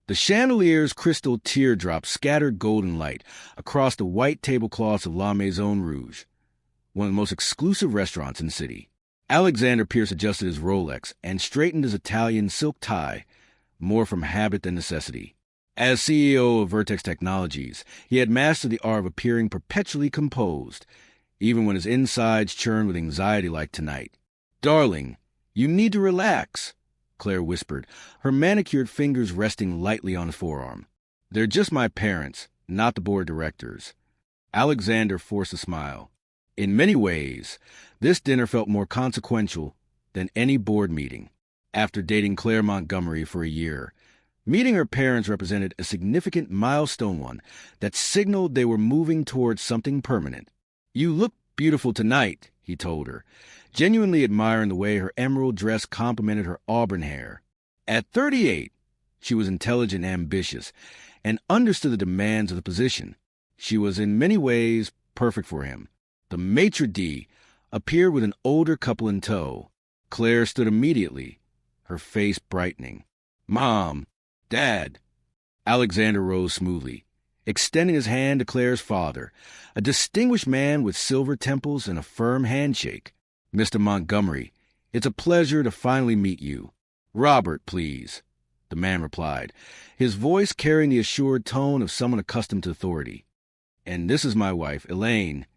The chandelier's crystal teardrops scattered golden light across the white tablecloths of La Maison Rouge, one of the most exclusive restaurants in the city. Alexander Pierce adjusted his Rolex and straightened his Italian silk tie, more from habit than necessity. As CEO of Vertex Technologies, he had mastered the art of appearing perpetually composed, even when his insides churned with anxiety like tonight. "Darling, you need to relax," Claire whispered, her manicured fingers resting lightly on his forearm. "They're just my parents, not the board of directors." Alexander forced a smile. In many ways, this dinner felt more consequential than any board meeting. After dating Claire Montgomery for a year, meeting her parents represented a significant milestone, one that signaled they were moving towards something permanent. "You look beautiful tonight," he told her, genuinely admiring the way her emerald dress complemented her auburn hair. At 38, she was intelligent and ambitious, and understood the demands of the position. She was in many ways perfect for him. The maitre d' appeared with an older couple in tow. Claire stood immediately, her face brightening. "Mom, Dad." Alexander rose smoothly, extending his hand to Claire's father, a distinguished man with silver temples and a firm handshake. "Mr. Montgomery, it's a pleasure to finally meet you." "Robert, please," the man replied, his voice carrying the assured tone of someone accustomed to authority. "And this is my wife, Elaine."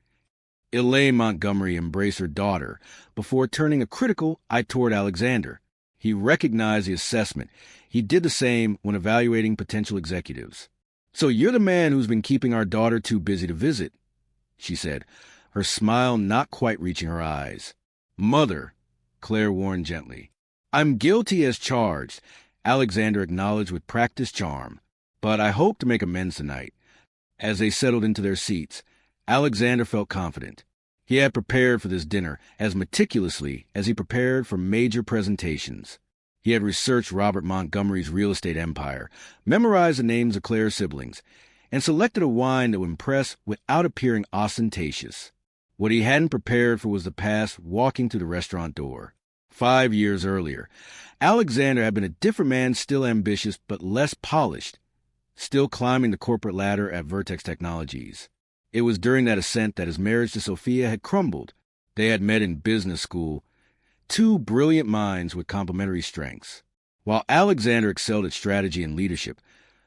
Elaine Montgomery embraced her daughter before turning a critical eye toward Alexander. He recognized the assessment. He did the same when evaluating potential executives. "So you're the man who's been keeping our daughter too busy to visit," she said, her smile not quite reaching her eyes. "Mother," Claire warned gently. "I'm guilty as charged," Alexander acknowledged with practiced charm. "But I hope to make amends tonight." As they settled into their seats, Alexander felt confident. He had prepared for this dinner as meticulously as he prepared for major presentations. He had researched Robert Montgomery's real estate empire, memorized the names of Claire's siblings, and selected a wine that would impress without appearing ostentatious. What he hadn't prepared for was the past walking through the restaurant door. 5 years earlier, Alexander had been a different man, still ambitious but less polished, still climbing the corporate ladder at Vertex Technologies. It was during that ascent that his marriage to Sophia had crumbled. They had met in business school, two brilliant minds with complementary strengths. While Alexander excelled at strategy and leadership,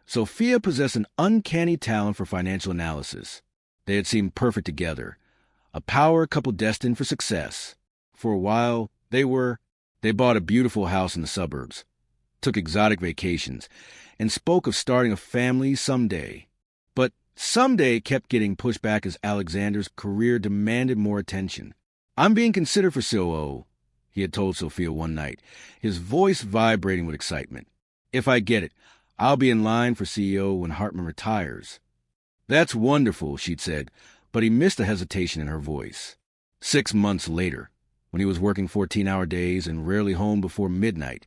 Sophia possessed an uncanny talent for financial analysis. They had seemed perfect together, a power couple destined for success. For a while, they bought a beautiful house in the suburbs, took exotic vacations, and spoke of starting a family someday. But someday kept getting pushed back as Alexander's career demanded more attention. "I'm being considered for COO," he had told Sophia one night, his voice vibrating with excitement. "If I get it, I'll be in line for CEO when Hartman retires." "That's wonderful," she'd said, but he missed the hesitation in her voice. 6 months later, when he was working 14-hour days and rarely home before midnight,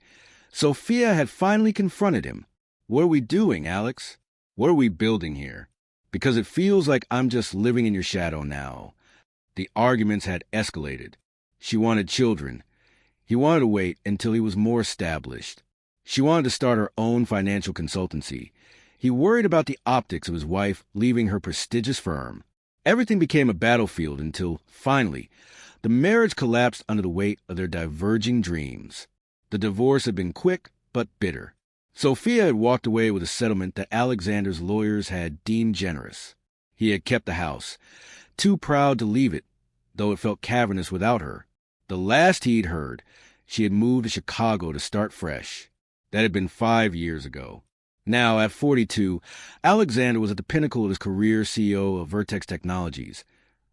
Sophia had finally confronted him. "What are we doing, Alex? What are we building here? Because it feels like I'm just living in your shadow now." The arguments had escalated. She wanted children. He wanted to wait until he was more established. She wanted to start her own financial consultancy. He worried about the optics of his wife leaving her prestigious firm. Everything became a battlefield until, finally, the marriage collapsed under the weight of their diverging dreams. The divorce had been quick but bitter. Sophia had walked away with a settlement that Alexander's lawyers had deemed generous. He had kept the house, too proud to leave it, though it felt cavernous without her. The last he'd heard, she had moved to Chicago to start fresh. That had been 5 years ago. Now, at 42, Alexander was at the pinnacle of his career, CEO of Vertex Technologies,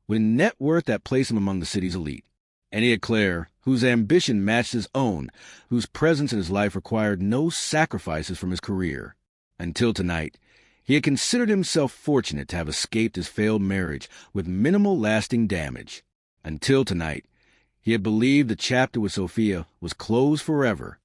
with a net worth that placed him among the city's elite. And he had Claire, whose ambition matched his own, whose presence in his life required no sacrifices from his career. Until tonight, he had considered himself fortunate to have escaped his failed marriage with minimal lasting damage. Until tonight, he had believed the chapter with Sophia was closed forever.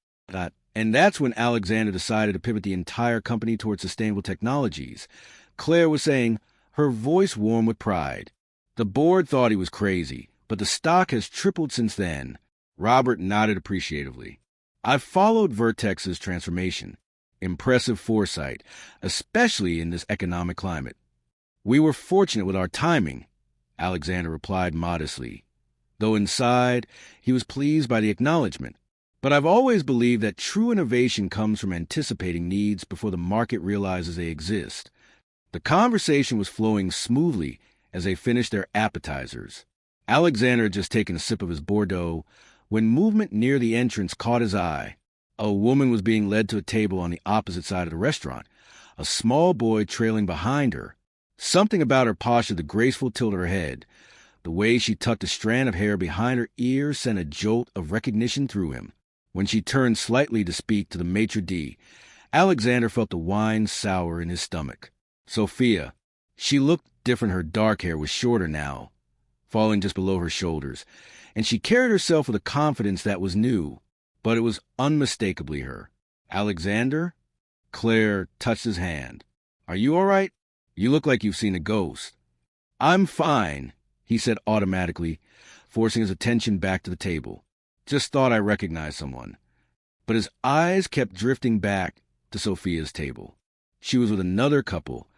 And that's when Alexander decided to pivot the entire company towards sustainable technologies. Claire was saying, her voice warm with pride. The board thought he was crazy, but the stock has tripled since then. Robert nodded appreciatively. "I've followed Vertex's transformation. Impressive foresight, especially in this economic climate. We were fortunate with our timing, Alexander replied modestly, though inside he was pleased by the acknowledgement. But I've always believed that true innovation comes from anticipating needs before the market realizes they exist. The conversation was flowing smoothly as they finished their appetizers. Alexander had just taken a sip of his Bordeaux when movement near the entrance caught his eye. A woman was being led to a table on the opposite side of the restaurant, a small boy trailing behind her. Something about her posture, the graceful tilt of her head, the way she tucked a strand of hair behind her ear sent a jolt of recognition through him. When she turned slightly to speak to the maitre d', Alexander felt the wine sour in his stomach. Sophia. She looked different. Her dark hair was shorter now, falling just below her shoulders, and she carried herself with a confidence that was new, but it was unmistakably her. Alexander? Claire touched his hand. Are you all right? You look like you've seen a ghost. I'm fine, he said automatically, forcing his attention back to the table. Just thought I recognized someone. But his eyes kept drifting back to Sophia's table. She was with another couple,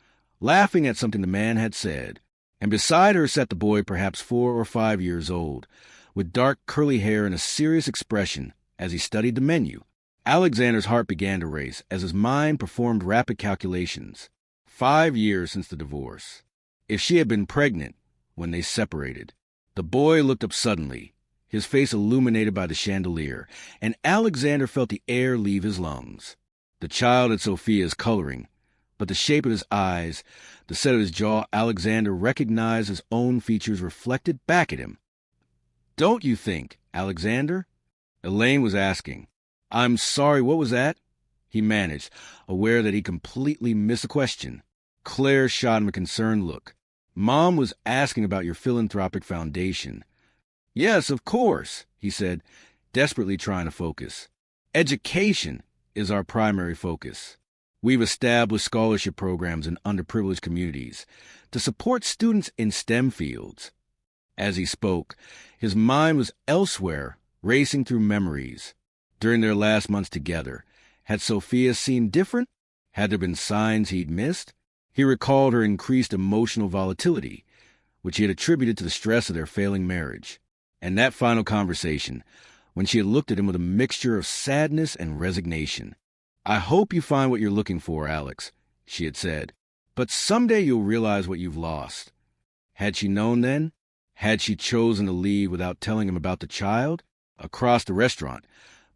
laughing at something the man had said, and beside her sat the boy, perhaps 4 or 5 years old, with dark curly hair and a serious expression as he studied the menu. Alexander's heart began to race as his mind performed rapid calculations. 5 years since the divorce. If she had been pregnant when they separated. The boy looked up suddenly, his face illuminated by the chandelier, and Alexander felt the air leave his lungs. The child had Sophia's coloring, but the shape of his eyes, the set of his jaw, Alexander recognized his own features reflected back at him. Don't you think, Alexander? Elaine was asking. I'm sorry, what was that? He managed, aware that he completely missed the question. Claire shot him a concerned look. Mom was asking about your philanthropic foundation. Yes, of course, he said, desperately trying to focus. Education is our primary focus. We've established scholarship programs in underprivileged communities to support students in STEM fields. As he spoke, his mind was elsewhere, racing through memories. During their last months together, had Sophia seemed different? Had there been signs he'd missed? He recalled her increased emotional volatility, which he had attributed to the stress of their failing marriage. And that final conversation, when she had looked at him with a mixture of sadness and resignation. I hope you find what you're looking for, Alex, she had said. But someday you'll realize what you've lost. Had she known then? Had she chosen to leave without telling him about the child? Across the restaurant,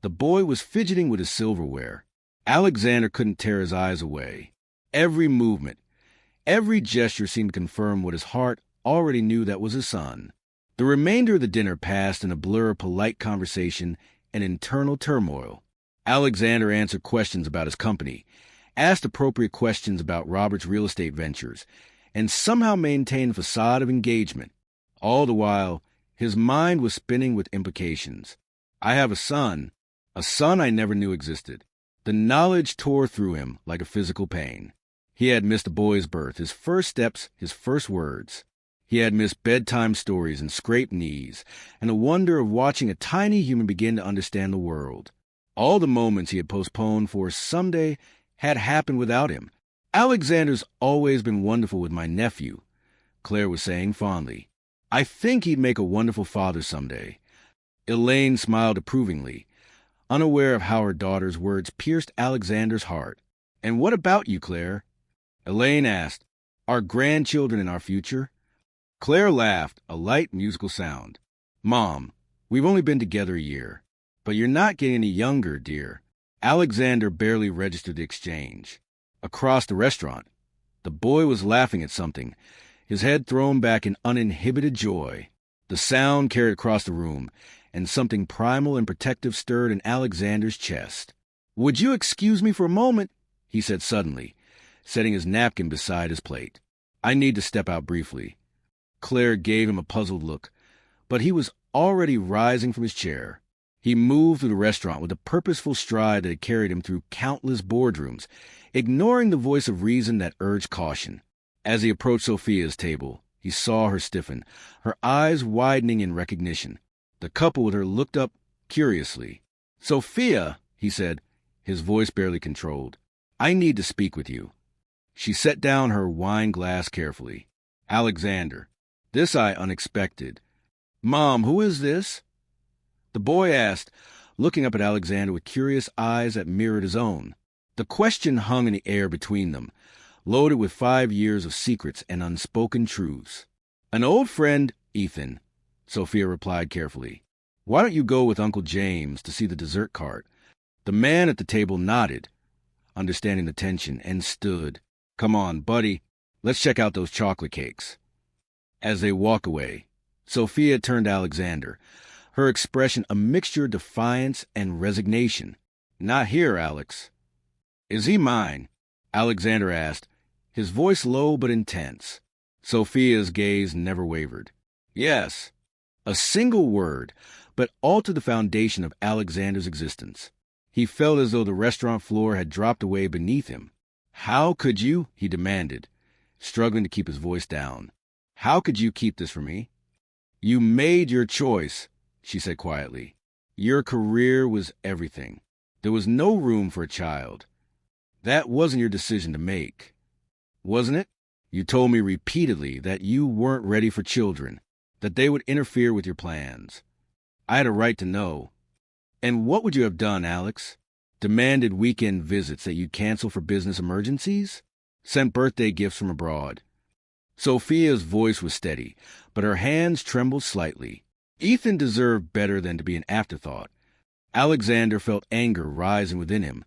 the boy was fidgeting with his silverware. Alexander couldn't tear his eyes away. Every movement, every gesture seemed to confirm what his heart already knew that was his son. The remainder of the dinner passed in a blur of polite conversation and internal turmoil. Alexander answered questions about his company, asked appropriate questions about Robert's real estate ventures, and somehow maintained a facade of engagement. All the while, his mind was spinning with implications. I have a son I never knew existed. The knowledge tore through him like a physical pain. He had missed a boy's birth, his first steps, his first words. He had missed bedtime stories and scraped knees, and the wonder of watching a tiny human begin to understand the world. All the moments he had postponed for someday had happened without him. Alexander's always been wonderful with my nephew, Claire was saying fondly. I think he'd make a wonderful father someday. Elaine smiled approvingly, unaware of how her daughter's words pierced Alexander's heart. And what about you, Claire? Elaine asked. Are grandchildren in our future? Claire laughed, a light musical sound. Mom, we've only been together a year. But you're not getting any younger, dear. Alexander barely registered the exchange. Across the restaurant, the boy was laughing at something, his head thrown back in uninhibited joy. The sound carried across the room, and something primal and protective stirred in Alexander's chest. Would you excuse me for a moment? He said suddenly, setting his napkin beside his plate. I need to step out briefly. Claire gave him a puzzled look, but he was already rising from his chair. He moved through the restaurant with a purposeful stride that had carried him through countless boardrooms, ignoring the voice of reason that urged caution. As he approached Sophia's table, he saw her stiffen, her eyes widening in recognition. The couple with her looked up curiously. Sophia, he said, his voice barely controlled. I need to speak with you. She set down her wine glass carefully. Alexander. This I unexpected. Mom, who is this? The boy asked, looking up at Alexander with curious eyes that mirrored his own. The question hung in the air between them, loaded with 5 years of secrets and unspoken truths. An old friend, Ethan, Sophia replied carefully. Why don't you go with Uncle James to see the dessert cart? The man at the table nodded, understanding the tension, and stood. Come on, buddy, let's check out those chocolate cakes. As they walk away, Sophia turned to Alexander, her expression a mixture of defiance and resignation. Not here, Alex. Is he mine? Alexander asked, his voice low but intense. Sophia's gaze never wavered. Yes. A single word, but altered the foundation of Alexander's existence. He felt as though the restaurant floor had dropped away beneath him. How could you? He demanded, struggling to keep his voice down. How could you keep this from me? You made your choice, she said quietly. Your career was everything. There was no room for a child. That wasn't your decision to make, wasn't it? You told me repeatedly that you weren't ready for children, that they would interfere with your plans. I had a right to know. And what would you have done, Alex? Demanded weekend visits that you'd cancel for business emergencies? Sent birthday gifts from abroad? Sophia's voice was steady, but her hands trembled slightly. Ethan deserved better than to be an afterthought. Alexander felt anger rising within him,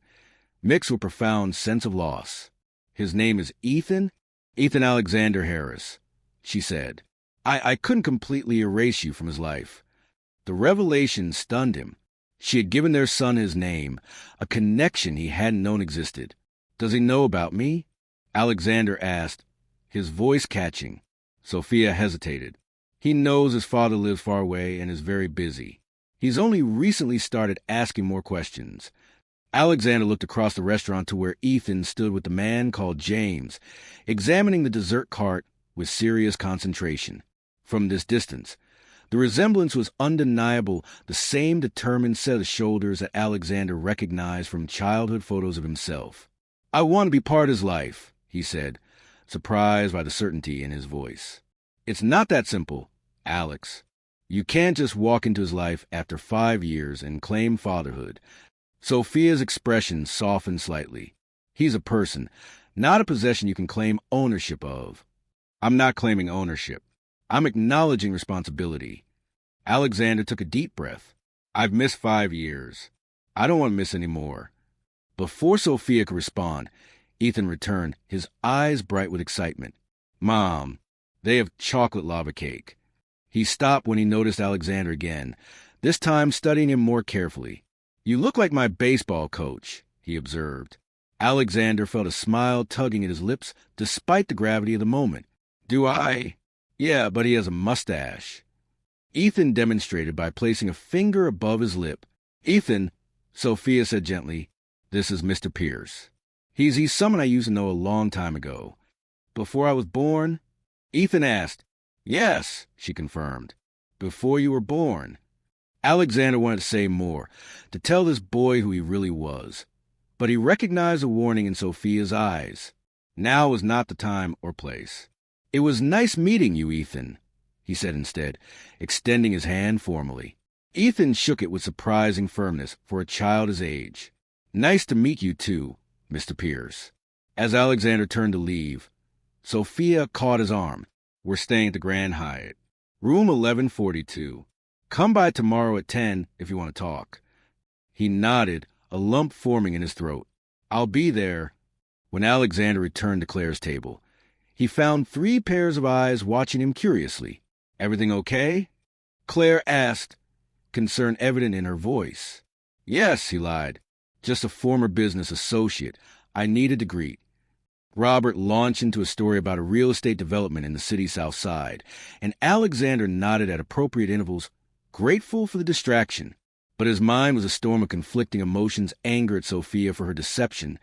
mixed with profound sense of loss. His name is Ethan? Ethan Alexander Harris, she said. I couldn't completely erase you from his life. The revelation stunned him. She had given their son his name, a connection he hadn't known existed. Does he know about me? Alexander asked, his voice catching. Sophia hesitated. He knows his father lives far away and is very busy. He's only recently started asking more questions. Alexander looked across the restaurant to where Ethan stood with the man called James, examining the dessert cart with serious concentration. From this distance, the resemblance was undeniable, the same determined set of shoulders that Alexander recognized from childhood photos of himself. I want to be part of his life, he said, surprised by the certainty in his voice. It's not that simple, Alex. You can't just walk into his life after 5 years and claim fatherhood. Sophia's expression softened slightly. He's a person, not a possession you can claim ownership of. I'm not claiming ownership. I'm acknowledging responsibility. Alexander took a deep breath. I've missed 5 years. I don't want to miss any more. Before Sophia could respond, Ethan returned, his eyes bright with excitement. Mom, they have chocolate lava cake. He stopped when he noticed Alexander again, this time studying him more carefully. You look like my baseball coach, he observed. Alexander felt a smile tugging at his lips despite the gravity of the moment. Do I? Yeah, but he has a mustache. Ethan demonstrated by placing a finger above his lip. Ethan, Sophia said gently, this is Mr. Pierce. He's someone I used to know a long time ago. Before I was born? Ethan asked. Yes, she confirmed. Before you were born. Alexander wanted to say more, to tell this boy who he really was. But he recognized a warning in Sophia's eyes. Now was not the time or place. It was nice meeting you, Ethan, he said instead, extending his hand formally. Ethan shook it with surprising firmness for a child his age. Nice to meet you, too, Mr. Pierce. As Alexander turned to leave, Sophia caught his arm. We're staying at the Grand Hyatt. Room 1142. Come by tomorrow at 10 if you want to talk. He nodded, a lump forming in his throat. I'll be there. When Alexander returned to Claire's table, he found 3 pairs of eyes watching him curiously. Everything okay? Claire asked, concern evident in her voice. Yes, he lied. Just a former business associate I needed to greet. Robert launched into a story about a real estate development in the city's south side, and Alexander nodded at appropriate intervals, grateful for the distraction. But his mind was a storm of conflicting emotions, anger at Sophia for her deception,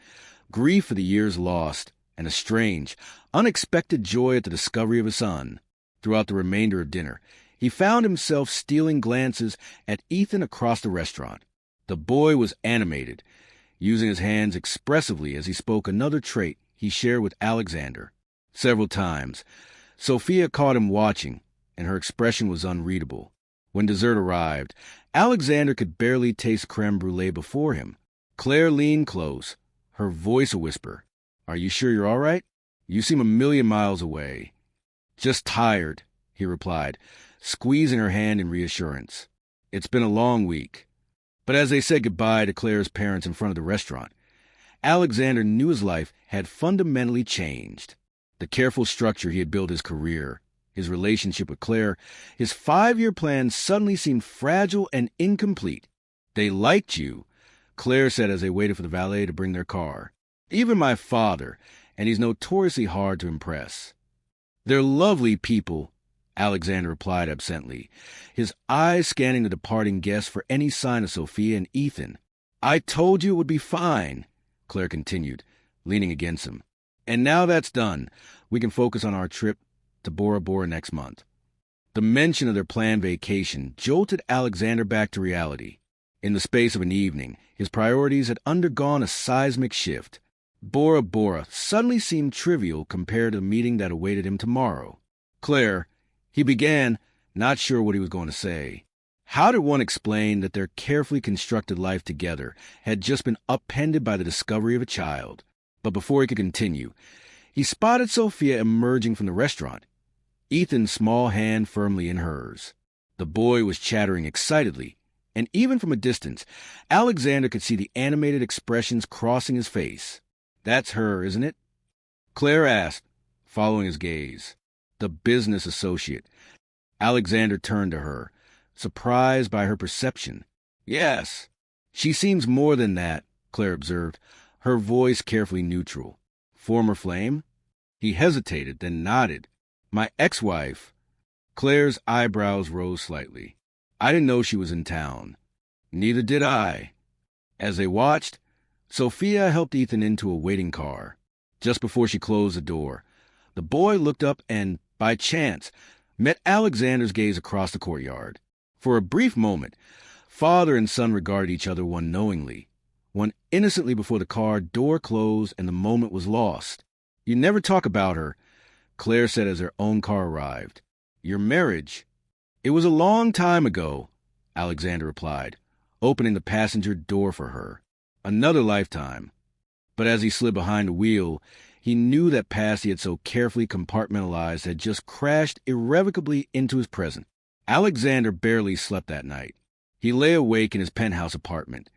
grief for the years lost, and a strange, unexpected joy at the discovery of his son. Throughout the remainder of dinner, he found himself stealing glances at Ethan across the restaurant. The boy was animated, using his hands expressively as he spoke another trait he shared with Alexander. Several times, Sophia caught him watching, and her expression was unreadable. When dessert arrived, Alexander could barely taste creme brulee before him. Claire leaned close, her voice a whisper. "Are you sure you're all right? You seem a million miles away." "Just tired," he replied, squeezing her hand in reassurance. "It's been a long week." But as they said goodbye to Claire's parents in front of the restaurant, Alexander knew his life had fundamentally changed. The careful structure he had built his career, his relationship with Claire, his 5-year plan suddenly seemed fragile and incomplete. "They liked you," Claire said as they waited for the valet to bring their car. "Even my father, and he's notoriously hard to impress." "They're lovely people," Alexander replied absently, his eyes scanning the departing guests for any sign of Sophia and Ethan. "I told you it would be fine," Claire continued, leaning against him. "And now that's done, we can focus on our trip to Bora Bora next month." The mention of their planned vacation jolted Alexander back to reality. In the space of an evening, his priorities had undergone a seismic shift. Bora Bora suddenly seemed trivial compared to the meeting that awaited him tomorrow. "Claire," he began, not sure what he was going to say. How did one explain that their carefully constructed life together had just been upended by the discovery of a child? But before he could continue, he spotted Sophia emerging from the restaurant, Ethan's small hand firmly in hers. The boy was chattering excitedly, and even from a distance, Alexander could see the animated expressions crossing his face. "That's her, isn't it?" Claire asked, following his gaze. "The business associate." Alexander turned to her, surprised by her perception. "Yes." "She seems more than that," Claire observed, her voice carefully neutral. "Former flame?" He hesitated, then nodded. "My ex-wife." Claire's eyebrows rose slightly. "I didn't know she was in town." "Neither did I." As they watched, Sophia helped Ethan into a waiting car. Just before she closed the door, the boy looked up and, by chance, met Alexander's gaze across the courtyard. For a brief moment, father and son regarded each other, one knowingly, one innocently before the car door closed and the moment was lost. "You never talk about her," Claire said as their own car arrived. "Your marriage." "It was a long time ago," Alexander replied, opening the passenger door for her. "Another lifetime." But as he slid behind the wheel, he knew that past he had so carefully compartmentalized had just crashed irrevocably into his present. Alexander barely slept that night. He lay awake in his penthouse apartment,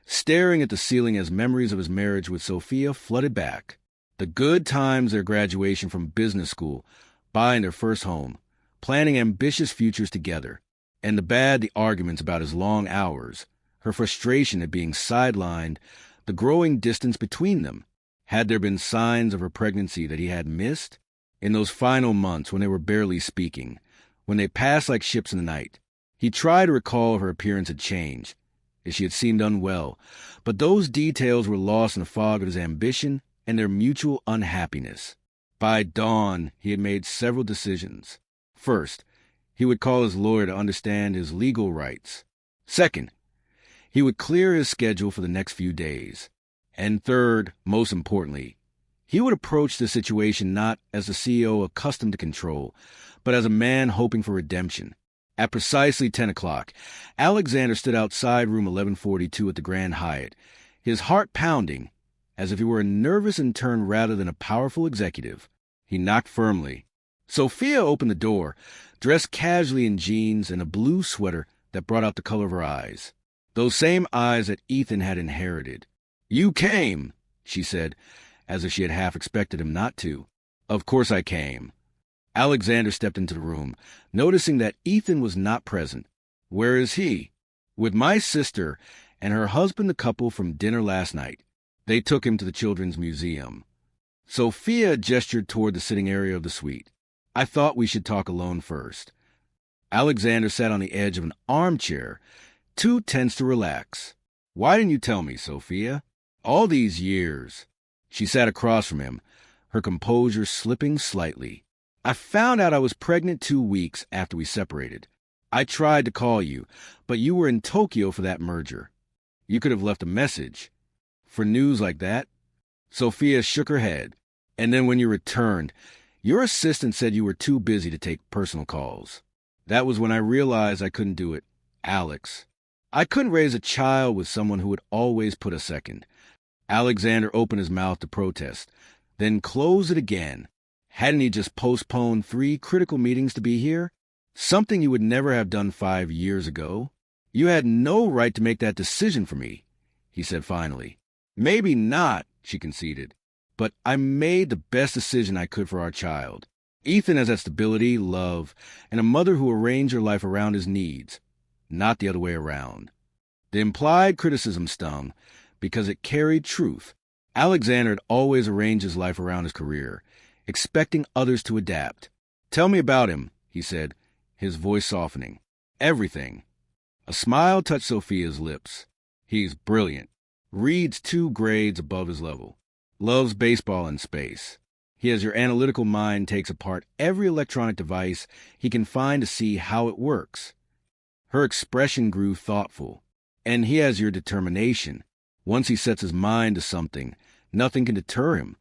staring at the ceiling as memories of his marriage with Sophia flooded back. The good times, their graduation from business school, buying their first home, planning ambitious futures together, and the bad, the arguments about his long hours, her frustration at being sidelined, the growing distance between them. Had there been signs of her pregnancy that he had missed? In those final months when they were barely speaking, when they passed like ships in the night, he tried to recall if her appearance had changed, if she had seemed unwell, but those details were lost in the fog of his ambition and their mutual unhappiness. By dawn, he had made several decisions. First, he would call his lawyer to understand his legal rights. Second, he would clear his schedule for the next few days. And third, most importantly, he would approach the situation not as a CEO accustomed to control, but as a man hoping for redemption. At precisely 10 o'clock, Alexander stood outside room 1142 at the Grand Hyatt, his heart pounding, as if he were a nervous intern rather than a powerful executive. He knocked firmly. Sophia opened the door, dressed casually in jeans and a blue sweater that brought out the color of her eyes. Those same eyes that Ethan had inherited. "You came," she said, as if she had half expected him not to. "Of course I came." Alexander stepped into the room, noticing that Ethan was not present. "Where is he?" "With my sister and her husband, the couple from dinner last night. They took him to the Children's Museum." Sophia gestured toward the sitting area of the suite. "I thought we should talk alone first." Alexander sat on the edge of an armchair, too tense to relax. "Why didn't you tell me, Sophia? All these years." She sat across from him, her composure slipping slightly. "I found out I was pregnant 2 weeks after we separated. I tried to call you, but you were in Tokyo for that merger. You could have left a message." For news like that? Sophia shook her head. And then when you returned, your assistant said you were too busy to take personal calls. That was when I realized I couldn't do it. Alex. I couldn't raise a child with someone who would always put us second. Alexander opened his mouth to protest, then closed it again. Hadn't he just postponed 3 critical meetings to be here? Something you would never have done 5 years ago. You had no right to make that decision for me, he said finally. Maybe not, she conceded. But I made the best decision I could for our child. Ethan has that stability, love, and a mother who arranged her life around his needs, not the other way around. The implied criticism stung because it carried truth. Alexander had always arranged his life around his career, expecting others to adapt. Tell me about him, he said, his voice softening. Everything. A smile touched Sophia's lips. He's brilliant. Reads 2 grades above his level. Loves baseball and space. He has your analytical mind, takes apart every electronic device he can find to see how it works. Her expression grew thoughtful. And he has your determination. Once he sets his mind to something, nothing can deter him.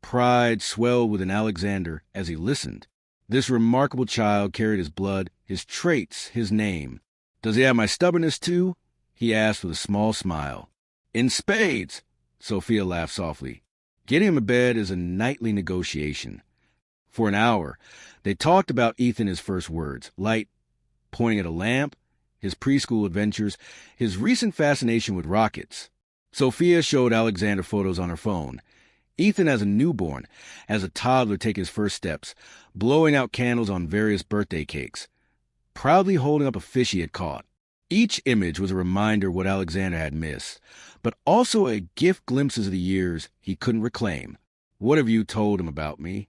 Pride swelled within Alexander as he listened. This remarkable child carried his blood, his traits, his name. Does he have my stubbornness too? He asked with a small smile. In spades, Sophia laughed softly. Getting him to bed is a nightly negotiation. For an hour, they talked about Ethan, his first words, light, pointing at a lamp, his preschool adventures, his recent fascination with rockets. Sophia showed Alexander photos on her phone. Ethan as a newborn, as a toddler taking his first steps, blowing out candles on various birthday cakes, proudly holding up a fish he had caught. Each image was a reminder what Alexander had missed, but also a gift glimpses of the years he couldn't reclaim. What have you told him about me?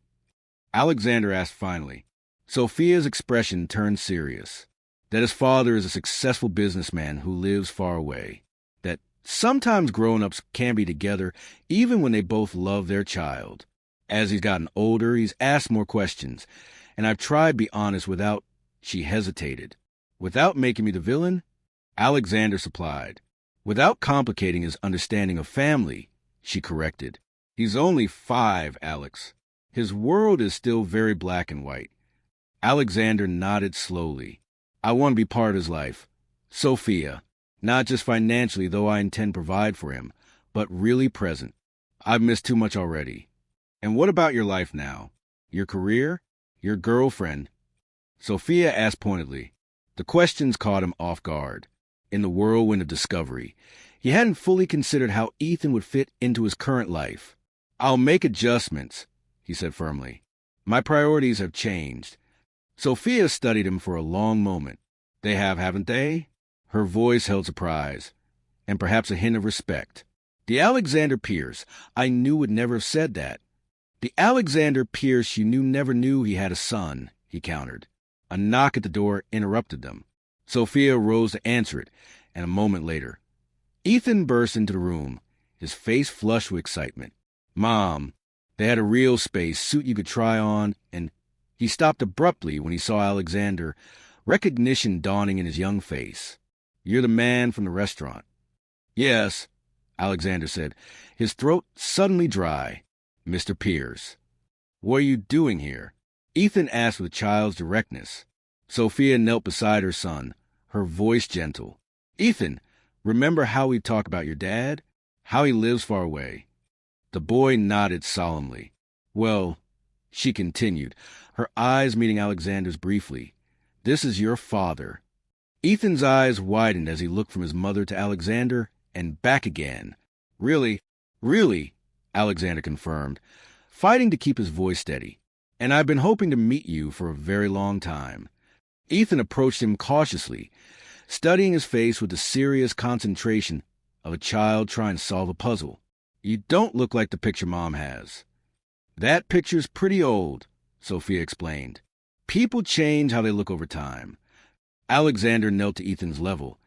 Alexander asked finally. Sophia's expression turned serious. That his father is a successful businessman who lives far away. That sometimes grown-ups can be together even when they both love their child. As he's gotten older, he's asked more questions, and I've tried to be honest without... She hesitated. Without making me the villain? Alexander supplied. Without complicating his understanding of family, she corrected. He's only 5, Alex. His world is still very black and white. Alexander nodded slowly. I want to be part of his life. Sophia. Not just financially, though I intend to provide for him, but really present. I've missed too much already. And what about your life now? Your career? Your girlfriend? Sophia asked pointedly. The questions caught him off guard. In the whirlwind of discovery, he hadn't fully considered how Ethan would fit into his current life. I'll make adjustments, he said firmly. My priorities have changed. Sophia studied him for a long moment. They have, haven't they? Her voice held surprise, and perhaps a hint of respect. The Alexander Pierce I knew would never have said that. The Alexander Pierce she knew never knew he had a son, he countered. A knock at the door interrupted them. Sophia rose to answer it, and a moment later, Ethan burst into the room, his face flushed with excitement. Mom, they had a real space suit you could try on, and he stopped abruptly when he saw Alexander, recognition dawning in his young face. You're the man from the restaurant. Yes, Alexander said, his throat suddenly dry. Mr. Pierce. What are you doing here? Ethan asked with a child's directness. Sophia knelt beside her son, her voice gentle. Ethan, remember how we talked about your dad? How he lives far away? The boy nodded solemnly. Well, she continued, her eyes meeting Alexander's briefly. This is your father. Ethan's eyes widened as he looked from his mother to Alexander and back again. Really, Alexander confirmed, fighting to keep his voice steady. And I've been hoping to meet you for a very long time. Ethan approached him cautiously, studying his face with the serious concentration of a child trying to solve a puzzle. You don't look like the picture Mom has. That picture's pretty old, Sophia explained. People change how they look over time. Alexander knelt to Ethan's level,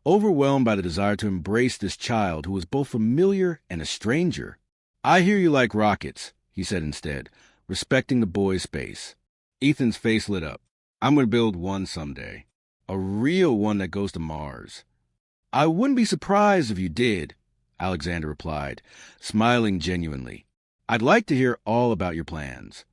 overwhelmed by the desire to embrace this child who was both familiar and a stranger. I hear you like rockets, he said instead, respecting the boy's space. Ethan's face lit up. I'm going to build one someday. A real one that goes to Mars. I wouldn't be surprised if you did, Alexander replied, smiling genuinely. "I'd like to hear all about your plans."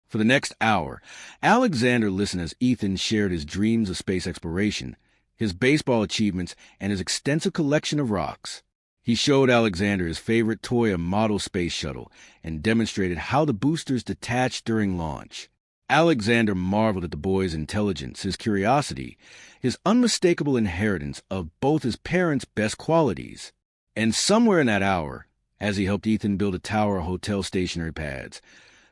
For the next hour, Alexander listened as Ethan shared his dreams of space exploration, his baseball achievements, and his extensive collection of rocks. He showed Alexander his favorite toy, a model space shuttle, and demonstrated how the boosters detached during launch. Alexander marveled at the boy's intelligence, his curiosity, his unmistakable inheritance of both his parents' best qualities. And somewhere in that hour, as he helped Ethan build a tower of hotel stationery pads,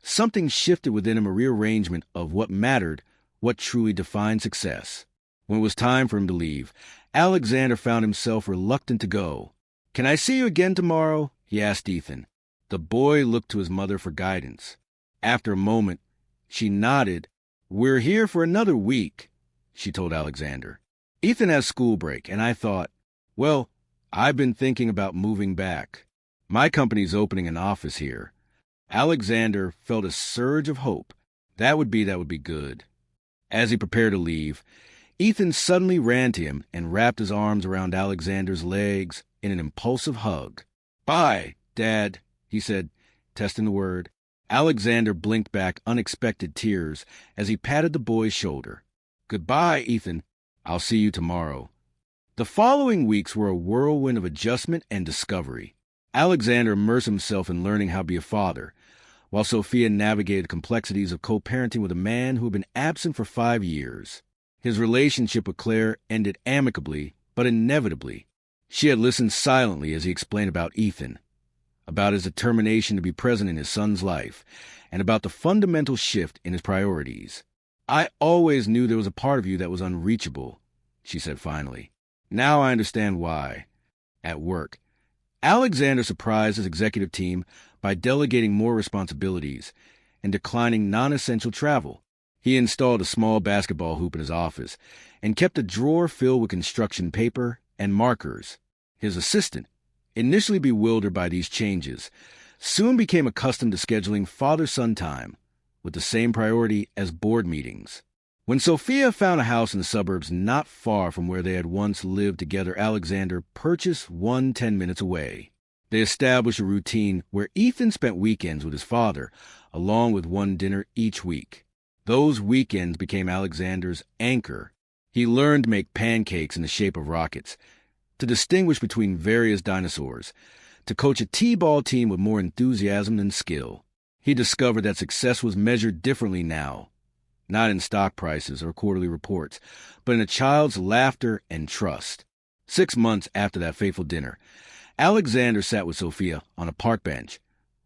something shifted within him, a rearrangement of what mattered, what truly defined success. When it was time for him to leave, Alexander found himself reluctant to go. "Can I see you again tomorrow?" he asked Ethan. The boy looked to his mother for guidance. After a moment, she nodded. "We're here for another week," she told Alexander. "Ethan has school break, and I thought, well, I've been thinking about moving back. My company's opening an office here." Alexander felt a surge of hope. That would be good. As he prepared to leave, Ethan suddenly ran to him and wrapped his arms around Alexander's legs in an impulsive hug. "Bye, Dad," he said, testing the word. Alexander blinked back unexpected tears as he patted the boy's shoulder. "Goodbye, Ethan. I'll see you tomorrow." The following weeks were a whirlwind of adjustment and discovery. Alexander immersed himself in learning how to be a father, while Sophia navigated the complexities of co-parenting with a man who had been absent for 5 years. His relationship with Claire ended amicably, but inevitably. She had listened silently as he explained about Ethan, about his determination to be present in his son's life, and about the fundamental shift in his priorities. "I always knew there was a part of you that was unreachable," she said finally. "Now I understand why." At work, Alexander surprised his executive team by delegating more responsibilities and declining non-essential travel. He installed a small basketball hoop in his office and kept a drawer filled with construction paper and markers. His assistant, initially bewildered by these changes, soon became accustomed to scheduling father-son time with the same priority as board meetings. When Sophia found a house in the suburbs not far from where they had once lived together, Alexander purchased one 10 minutes away. They established a routine where Ethan spent weekends with his father, along with one dinner each week. Those weekends became Alexander's anchor. He learned to make pancakes in the shape of rockets, to distinguish between various dinosaurs, to coach a t-ball team with more enthusiasm than skill. He discovered that success was measured differently now, not in stock prices or quarterly reports, but in a child's laughter and trust. 6 months after that fateful dinner, Alexander sat with Sophia on a park bench,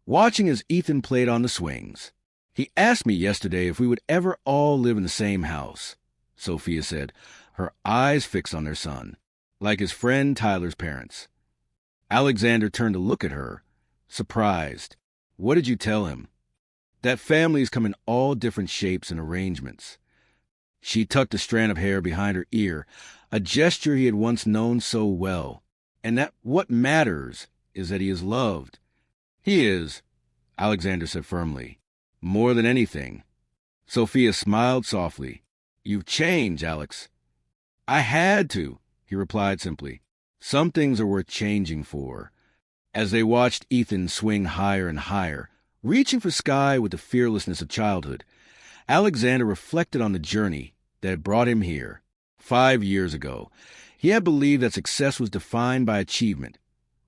watching as Ethan played on the swings. "He asked me yesterday if we would ever all live in the same house," Sophia said, her eyes fixed on their son, like his friend Tyler's parents. Alexander turned to look at her, surprised. "What did you tell him?" "That families come in all different shapes and arrangements." She tucked a strand of hair behind her ear, a gesture he had once known so well. "And that what matters is that he is loved." "He is," Alexander said firmly. "More than anything." Sophia smiled softly. "You've changed, Alex." "I had to," he replied simply. "Some things are worth changing for." As they watched Ethan swing higher and higher, reaching for sky with the fearlessness of childhood, Alexander reflected on the journey that had brought him here. 5 years ago, he had believed that success was defined by achievement,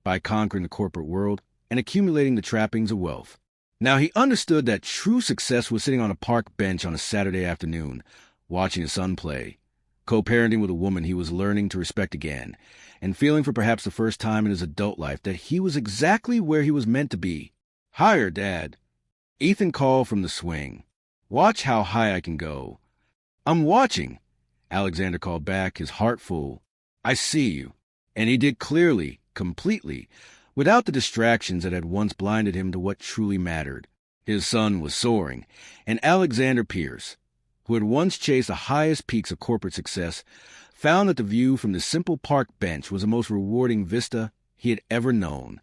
by conquering the corporate world and accumulating the trappings of wealth. Now he understood that true success was sitting on a park bench on a Saturday afternoon, watching his son play, co-parenting with a woman he was learning to respect again, and feeling for perhaps the first time in his adult life that he was exactly where he was meant to be. "Higher, Dad." Ethan called from the swing. "Watch how high I can go." "I'm watching," Alexander called back, his heart full. "I see you." And he did clearly, completely, without the distractions that had once blinded him to what truly mattered. His son was soaring, and Alexander Pierce, who had once chased the highest peaks of corporate success, found that the view from the simple park bench was the most rewarding vista he had ever known.